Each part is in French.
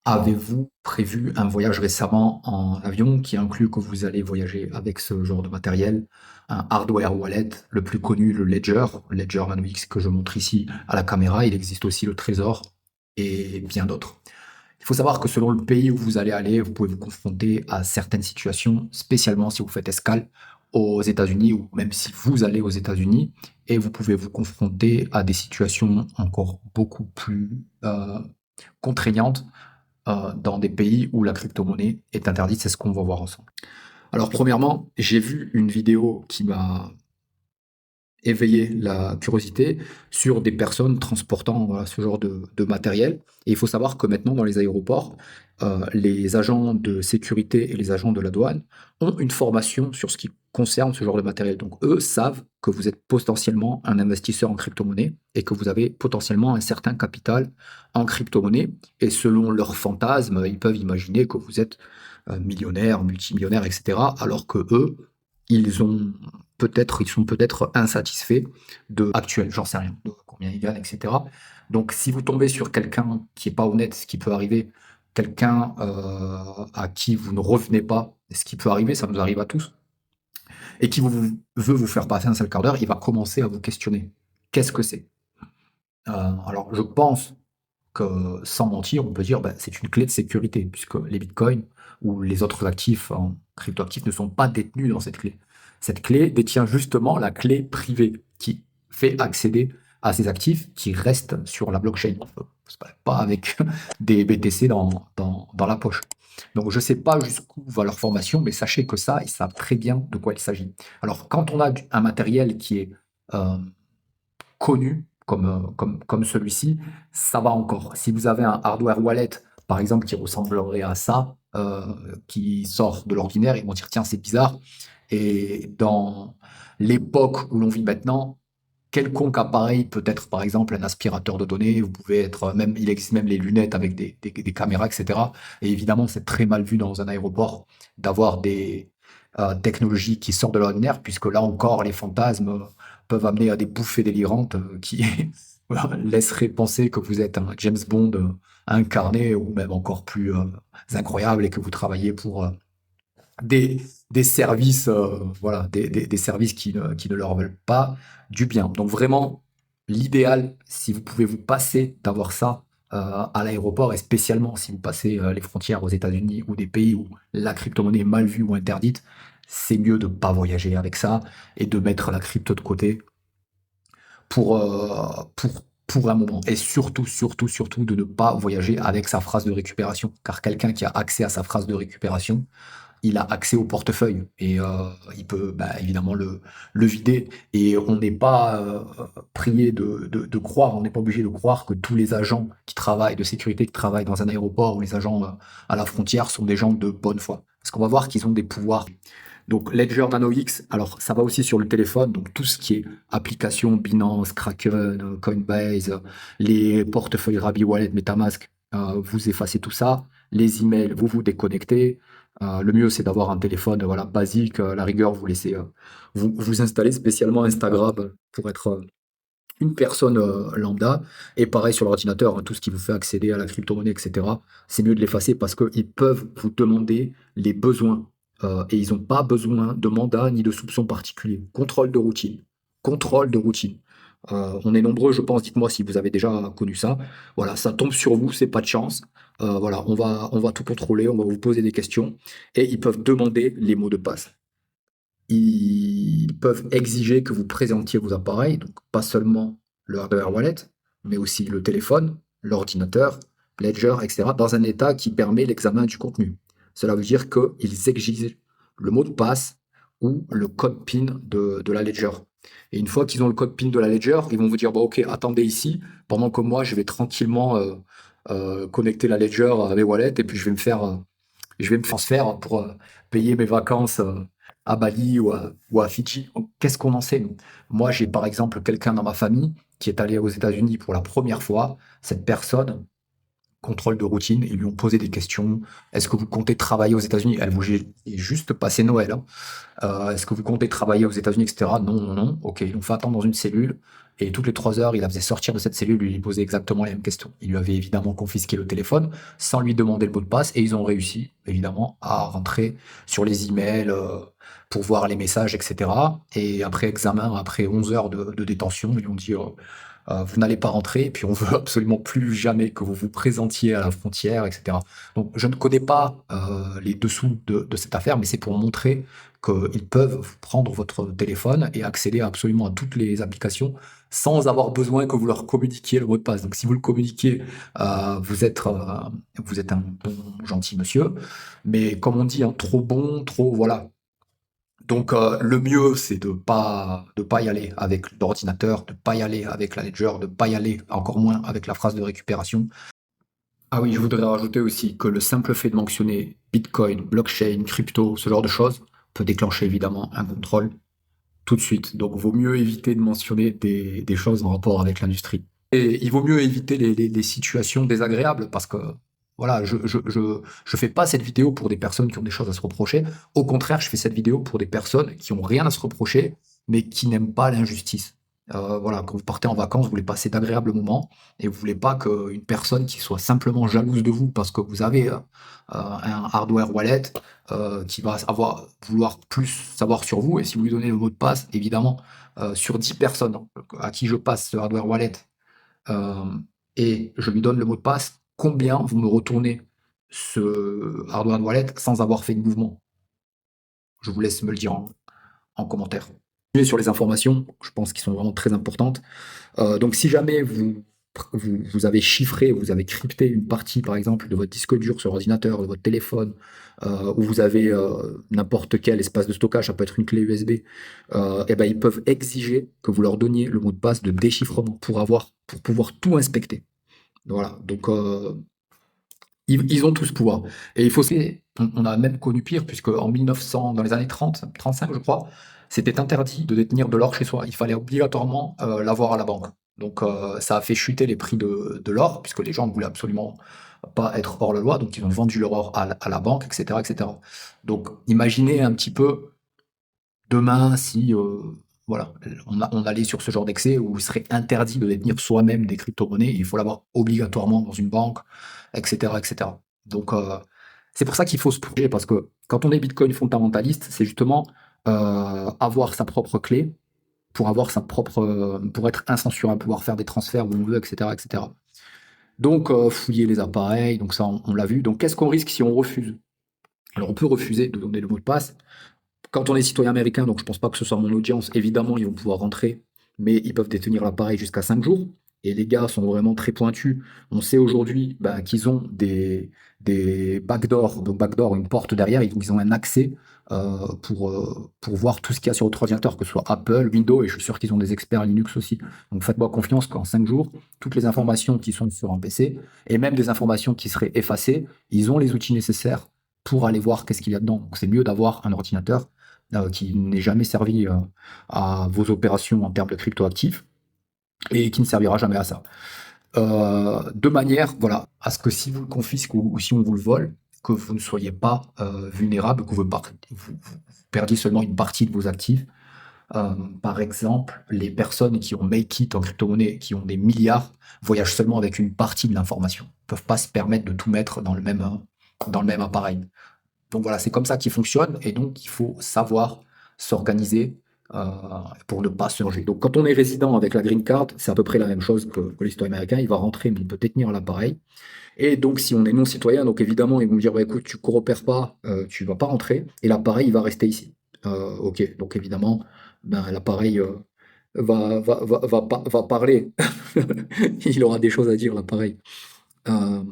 Avez-vous prévu un voyage récemment en avion qui inclut que vous allez voyager avec ce genre de matériel? Un hardware wallet, le plus connu, le Ledger Nano X que je montre ici à la caméra. Il existe aussi le Trésor et bien d'autres. Il faut savoir que selon le pays où vous allez aller, vous pouvez vous confronter à certaines situations, spécialement si vous faites escale aux États-Unis ou même si vous allez aux États-Unis, et vous pouvez vous confronter à des situations encore beaucoup plus contraignantes dans des pays où la crypto-monnaie est interdite. C'est ce qu'on va voir ensemble. Alors, premièrement, j'ai vu une vidéo qui m'a éveiller la curiosité sur des personnes transportant voilà, ce genre de matériel. Et il faut savoir que maintenant, dans les aéroports, les agents de sécurité et les agents de la douane ont une formation sur ce qui concerne ce genre de matériel. Donc, eux savent que vous êtes potentiellement un investisseur en crypto-monnaie et que vous avez potentiellement un certain capital en crypto-monnaie. Et selon leurs fantasmes, ils peuvent imaginer que vous êtes millionnaire, multimillionnaire, etc. Alors que eux, ils sont peut-être insatisfaits de actuel, j'en sais rien, de combien ils gagnent, etc. Donc, si vous tombez sur quelqu'un qui est pas honnête, ce qui peut arriver, quelqu'un à qui vous ne revenez pas, ce qui peut arriver, ça nous arrive à tous, et qui veut vous faire passer un seul quart d'heure, il va commencer à vous questionner. Qu'est-ce que c'est? Alors, je pense que, sans mentir, on peut dire ben, c'est une clé de sécurité, puisque les bitcoins ou les autres actifs en cryptoactifs ne sont pas détenus dans cette clé. Cette clé détient justement la clé privée qui fait accéder à ces actifs qui restent sur la blockchain. Pas avec des BTC dans la poche. Donc je ne sais pas jusqu'où va leur formation, mais sachez que ça, ils savent très bien de quoi il s'agit. Alors quand on a un matériel qui est euh, connu comme celui-ci, ça va encore. Si vous avez un hardware wallet, par exemple, qui ressemblerait à ça, qui sort de l'ordinaire, ils vont dire, tiens, c'est bizarre. Et dans l'époque où l'on vit maintenant, quelconque appareil peut être, par exemple, un aspirateur de données. Vous pouvez être même, il existe même les lunettes avec des caméras, etc. Et évidemment, c'est très mal vu dans un aéroport d'avoir des technologies qui sortent de l'ordinaire, puisque là encore, les fantasmes peuvent amener à des bouffées délirantes qui voilà, laisseraient penser que vous êtes un James Bond incarné ou même encore plus incroyable et que vous travaillez pour des services, voilà, des services qui ne leur veulent pas du bien. Donc vraiment, l'idéal, si vous pouvez vous passer d'avoir ça à l'aéroport, et spécialement si vous passez les frontières aux États-Unis ou des pays où la crypto-monnaie est mal vue ou interdite, c'est mieux de ne pas voyager avec ça et de mettre la crypto de côté pour, pour un moment. Et surtout, surtout, surtout, de ne pas voyager avec sa phrase de récupération. Car quelqu'un qui a accès à sa phrase de récupération, il a accès au portefeuille et il peut bah, évidemment le vider. Et on n'est pas prié de croire, on n'est pas obligé de croire que tous les agents qui travaillent, de sécurité qui travaillent dans un aéroport ou les agents à la frontière sont des gens de bonne foi. Parce qu'on va voir qu'ils ont des pouvoirs. Donc Ledger Nano X, alors ça va aussi sur le téléphone, donc tout ce qui est application Binance, Kraken, Coinbase, les portefeuilles Rabi Wallet, MetaMask, vous effacez tout ça. Les emails, vous vous déconnectez. Le mieux, c'est d'avoir un téléphone voilà, basique. À la rigueur, vous laissez vous installer spécialement Instagram pour être une personne lambda. Et pareil sur l'ordinateur, hein, tout ce qui vous fait accéder à la crypto-monnaie, etc. C'est mieux de l'effacer parce qu'ils peuvent vous demander les besoins. Et ils n'ont pas besoin de mandat ni de soupçons particuliers. Contrôle de routine. Contrôle de routine. On est nombreux, je pense. Dites-moi si vous avez déjà connu ça. Voilà, ça tombe sur vous, c'est pas de chance. Voilà, on va tout contrôler, on va vous poser des questions et ils peuvent demander les mots de passe. Ils peuvent exiger que vous présentiez vos appareils, donc pas seulement le hardware wallet, mais aussi le téléphone, l'ordinateur, Ledger, etc., dans un état qui permet l'examen du contenu. Cela veut dire qu'ils exigent le mot de passe ou le code PIN de la Ledger. Et une fois qu'ils ont le code PIN de la Ledger, ils vont vous dire, bon, ok, attendez ici, pendant que moi, je vais tranquillement connecter la Ledger à mes wallets, et puis je vais me transférer pour payer mes vacances à Bali ou à Fidji. Qu'est-ce qu'on en sait, nous? Moi, j'ai par exemple quelqu'un dans ma famille qui est allé aux États-Unis pour la première fois. Cette personne, contrôle de routine. Ils lui ont posé des questions. Est-ce que vous comptez travailler aux États-Unis? Elle voulait juste passer Noël, hein. Est-ce que vous comptez travailler aux États-Unis, etc. Non, non, non. Ok, ils l'ont fait attendre dans une cellule. Et toutes les 3 heures, il la faisait sortir de cette cellule, lui posait exactement les mêmes questions. Il lui avait évidemment confisqué le téléphone sans lui demander le mot de passe. Et ils ont réussi, évidemment, à rentrer sur les emails pour voir les messages, etc. Et après examen, après 11 heures de détention, ils lui ont dit vous n'allez pas rentrer, et puis on veut absolument plus jamais que vous vous présentiez à la frontière, etc. Donc je ne connais pas les dessous de cette affaire, mais c'est pour montrer qu'ils peuvent prendre votre téléphone et accéder absolument à toutes les applications sans avoir besoin que vous leur communiquiez le mot de passe. Donc si vous le communiquez, vous êtes un bon, gentil monsieur, mais comme on dit, hein, trop bon, trop, voilà. Donc le mieux, c'est de pas y aller avec l'ordinateur, de pas y aller avec la ledger, de pas y aller encore moins avec la phrase de récupération. Ah oui, je voudrais rajouter aussi que le simple fait de mentionner Bitcoin, blockchain, crypto, ce genre de choses peut déclencher évidemment un contrôle tout de suite. Donc vaut mieux éviter de mentionner des choses en rapport avec l'industrie. Et il vaut mieux éviter les situations désagréables parce que voilà, je fais pas cette vidéo pour des personnes qui ont des choses à se reprocher. Au contraire, je fais cette vidéo pour des personnes qui ont rien à se reprocher, mais qui n'aiment pas l'injustice. Voilà, quand vous partez en vacances, vous voulez passer d'agréables moments et vous voulez pas qu'une personne qui soit simplement jalouse de vous parce que vous avez un hardware wallet qui va vouloir plus savoir sur vous. Et si vous lui donnez le mot de passe, évidemment, sur 10 personnes à qui je passe ce hardware wallet euh, et je lui donne le mot de passe, combien vous me retournez ce hardware wallet sans avoir fait de mouvement? Je vous laisse me le dire en commentaire. Sur les informations, je pense qu'ils sont vraiment très importantes. Donc si jamais vous avez chiffré, vous avez crypté une partie, par exemple, de votre disque dur sur ordinateur, de votre téléphone, ou vous avez n'importe quel espace de stockage, ça peut être une clé USB, et ben ils peuvent exiger que vous leur donniez le mot de passe de déchiffrement pour pouvoir tout inspecter. Voilà, donc ils ont tout ce pouvoir. Et il faut on a même connu pire, puisque en 1900, dans les années 30, 35, je crois, c'était interdit de détenir de l'or chez soi. Il fallait obligatoirement l'avoir à la banque. Donc ça a fait chuter les prix de l'or, puisque les gens ne voulaient absolument pas être hors la loi, donc ils ont vendu leur or à la banque, etc., etc. Donc imaginez un petit peu demain si voilà, on allait sur ce genre d'excès où il serait interdit de détenir soi-même des crypto-monnaies, il faut l'avoir obligatoirement dans une banque, etc., etc. Donc c'est pour ça qu'il faut se protéger, parce que quand on est Bitcoin fondamentaliste, c'est justement avoir sa propre clé pour avoir pour être incensurable, pouvoir faire des transferts où on veut, etc., etc. Donc fouiller les appareils, donc ça on l'a vu. Donc qu'est-ce qu'on risque si on refuse? Alors on peut refuser de donner le mot de passe. Quand on est citoyen américain, donc je pense pas que ce soit mon audience, évidemment, ils vont pouvoir rentrer, mais ils peuvent détenir l'appareil jusqu'à 5 jours. Et les gars sont vraiment très pointus. On sait aujourd'hui qu'ils ont des backdoors, donc backdoor, une porte derrière, ils ont un accès pour voir tout ce qu'il y a sur votre ordinateur, que ce soit Apple, Windows, et je suis sûr qu'ils ont des experts Linux aussi. Donc faites-moi confiance qu'en 5 jours, toutes les informations qui sont sur un PC, et même des informations qui seraient effacées, ils ont les outils nécessaires pour aller voir qu'est-ce qu'il y a dedans. Donc c'est mieux d'avoir un ordinateur qui n'est jamais servi à vos opérations en termes de cryptoactifs et qui ne servira jamais à ça. De manière, voilà, à ce que si vous le confisquez ou si on vous le vole, que vous ne soyez pas vulnérable, que vous perdiez seulement une partie de vos actifs. Par exemple, les personnes qui ont make it en crypto-monnaie, qui ont des milliards, voyagent seulement avec une partie de l'information. Ils ne peuvent pas se permettre de tout mettre dans le même appareil. Donc voilà, c'est comme ça qu'il fonctionne, et donc il faut savoir s'organiser euh, pour ne pas se loger. Donc quand on est résident avec la green card, c'est à peu près la même chose que les citoyens américains. Il va rentrer, mais il peut détenir l'appareil. Et donc si on est non citoyen, donc évidemment ils vont dire bah, écoute, tu coopères pas, tu vas pas rentrer, et l'appareil il va rester ici. Ok, donc évidemment, l'appareil va parler. Il aura des choses à dire, l'appareil. Euh,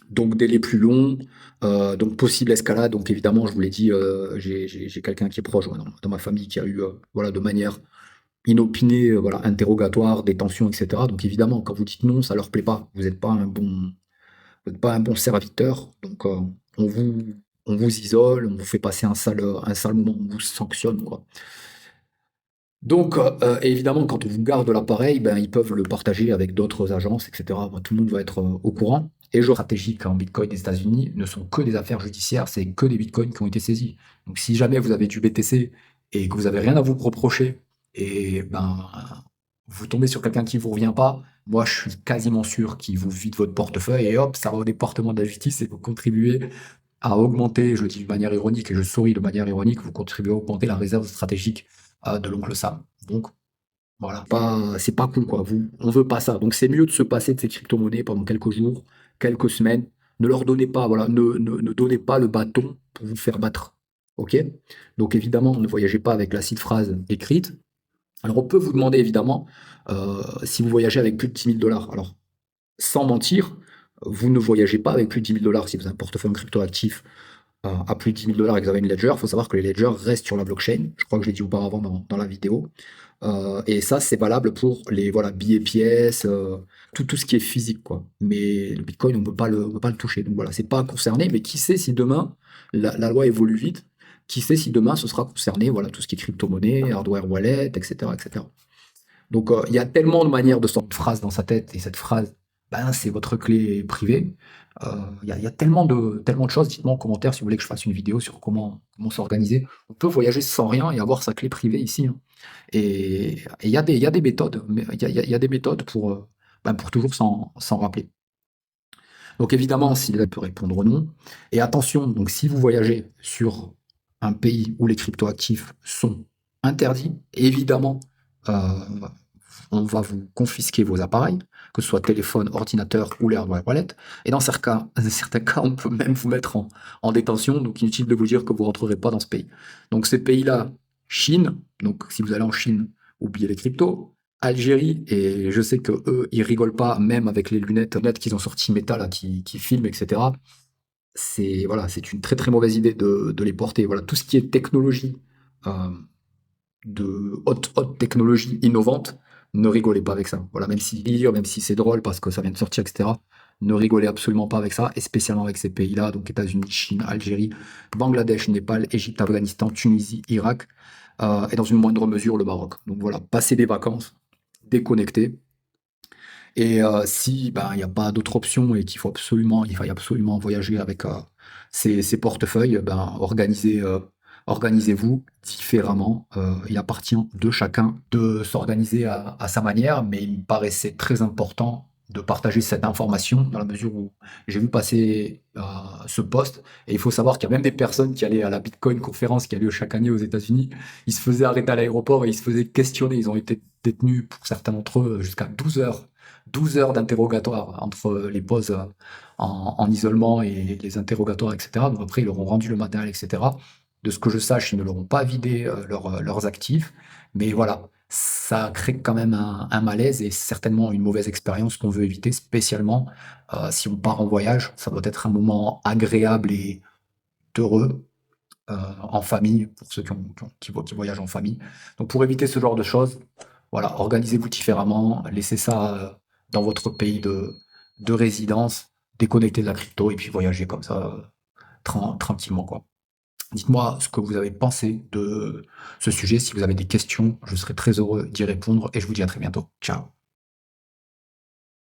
donc délai plus long, donc possible escalade. Donc évidemment, je vous l'ai dit, j'ai quelqu'un qui est proche dans ma famille qui a eu, voilà, de manière inopinée, voilà, interrogatoire, détention, etc. Donc évidemment, quand vous dites non, ça leur plaît pas. Vous n'êtes pas un bon serviteur. Donc on vous, on vous isole, on vous fait passer un sale moment, on vous sanctionne, quoi. Donc, évidemment, quand on vous garde l'appareil, ben, ils peuvent le partager avec d'autres agences, etc. Ben, tout le monde va être au courant. Et je stratégique en Bitcoin des États-Unis ne sont que des affaires judiciaires, c'est que des Bitcoins qui ont été saisis. Donc, si jamais vous avez du BTC et que vous avez rien à vous reprocher, et ben, vous tombez sur quelqu'un qui vous revient pas, moi, je suis quasiment sûr qu'il vous vide votre portefeuille et hop, ça va au département de la justice et vous contribuez à augmenter, je le dis de manière ironique et je souris de manière ironique, vous contribuez à augmenter la réserve stratégique de l'oncle Sam. Donc voilà, c'est pas cool quoi. On veut pas ça. Donc c'est mieux de se passer de ces crypto-monnaies pendant quelques jours, quelques semaines. Ne leur donnez pas, voilà, ne donnez pas le bâton pour vous faire battre. Ok? Donc évidemment, ne voyagez pas avec la seed phrase écrite. Alors on peut vous demander évidemment si vous voyagez avec plus de 10 000 $. Alors sans mentir, vous ne voyagez pas avec plus de 10 000 $ si vous avez un portefeuille en crypto actif à plus de 10 000 $ et que vous avez une ledger. Il faut savoir que les ledgers restent sur la blockchain. Je crois que je l'ai dit auparavant dans la vidéo. Et ça, c'est valable pour les voilà, billets pièces, tout ce qui est physique, quoi. Mais le Bitcoin, on peut pas le toucher. Donc voilà, c'est pas concerné. Mais qui sait si demain, la loi évolue vite, qui sait si demain ce sera concerné, voilà, tout ce qui est crypto-monnaie, hardware wallet, etc., etc. Donc, il y a tellement de manières de sortir une phrase dans sa tête, et cette phrase, ben, c'est votre clé privée. Il y a tellement de choses. Dites-moi en commentaire si vous voulez que je fasse une vidéo sur comment s'organiser. On peut voyager sans rien et avoir sa clé privée ici, hein. Et il y a des méthodes, mais il y a des méthodes pour toujours s'en rappeler. Donc évidemment, s'il peut répondre non. Et attention, donc si vous voyagez sur un pays où les cryptoactifs sont interdits, évidemment, euh, on va vous confisquer vos appareils, que ce soit téléphone, ordinateur ou les hardware wallet. Et dans certains cas, on peut même vous mettre en détention. Donc inutile de vous dire que vous ne rentrerez pas dans ce pays. Donc ces pays-là, Chine, donc si vous allez en Chine, oubliez les cryptos. Algérie, et je sais que eux, ils rigolent pas, même avec les lunettes qu'ils ont sorties métal, là, qui filment, etc. C'est voilà, c'est une très très mauvaise idée de les porter. Voilà, tout ce qui est technologie, euh, de haute technologie innovante, ne rigolez pas avec ça. Voilà, même si c'est drôle parce que ça vient de sortir, etc. Ne rigolez absolument pas avec ça, et spécialement avec ces pays-là, donc États-Unis, Chine, Algérie, Bangladesh, Népal, Égypte, Afghanistan, Tunisie, Irak, et dans une moindre mesure le Maroc. Donc voilà, passez des vacances, déconnectez. Et si ben, il n'y a pas d'autre option et il faille absolument voyager avec ces portefeuilles, ben, organisez-vous différemment. Il appartient de chacun de s'organiser à sa manière, mais il me paraissait très important de partager cette information dans la mesure où j'ai vu passer ce post. Et il faut savoir qu'il y a même des personnes qui allaient à la Bitcoin conférence qui a lieu chaque année aux États-Unis. Ils se faisaient arrêter à l'aéroport et ils se faisaient questionner. Ils ont été détenus, pour certains d'entre eux, jusqu'à 12 heures. 12 heures d'interrogatoire entre les pauses en isolement et les interrogatoires, etc. Donc après, ils leur ont rendu le matériel, etc. De ce que je sache, ils ne leur ont pas vidé leurs actifs. Mais voilà, ça crée quand même un malaise et certainement une mauvaise expérience qu'on veut éviter, spécialement si on part en voyage. Ça doit être un moment agréable et heureux en famille, pour ceux qui voyagent en famille. Donc pour éviter ce genre de choses, voilà, organisez-vous différemment, laissez ça dans votre pays de résidence, déconnectez de la crypto et puis voyagez comme ça tranquillement, quoi. Dites-moi ce que vous avez pensé de ce sujet. Si vous avez des questions, je serai très heureux d'y répondre et je vous dis à très bientôt. Ciao.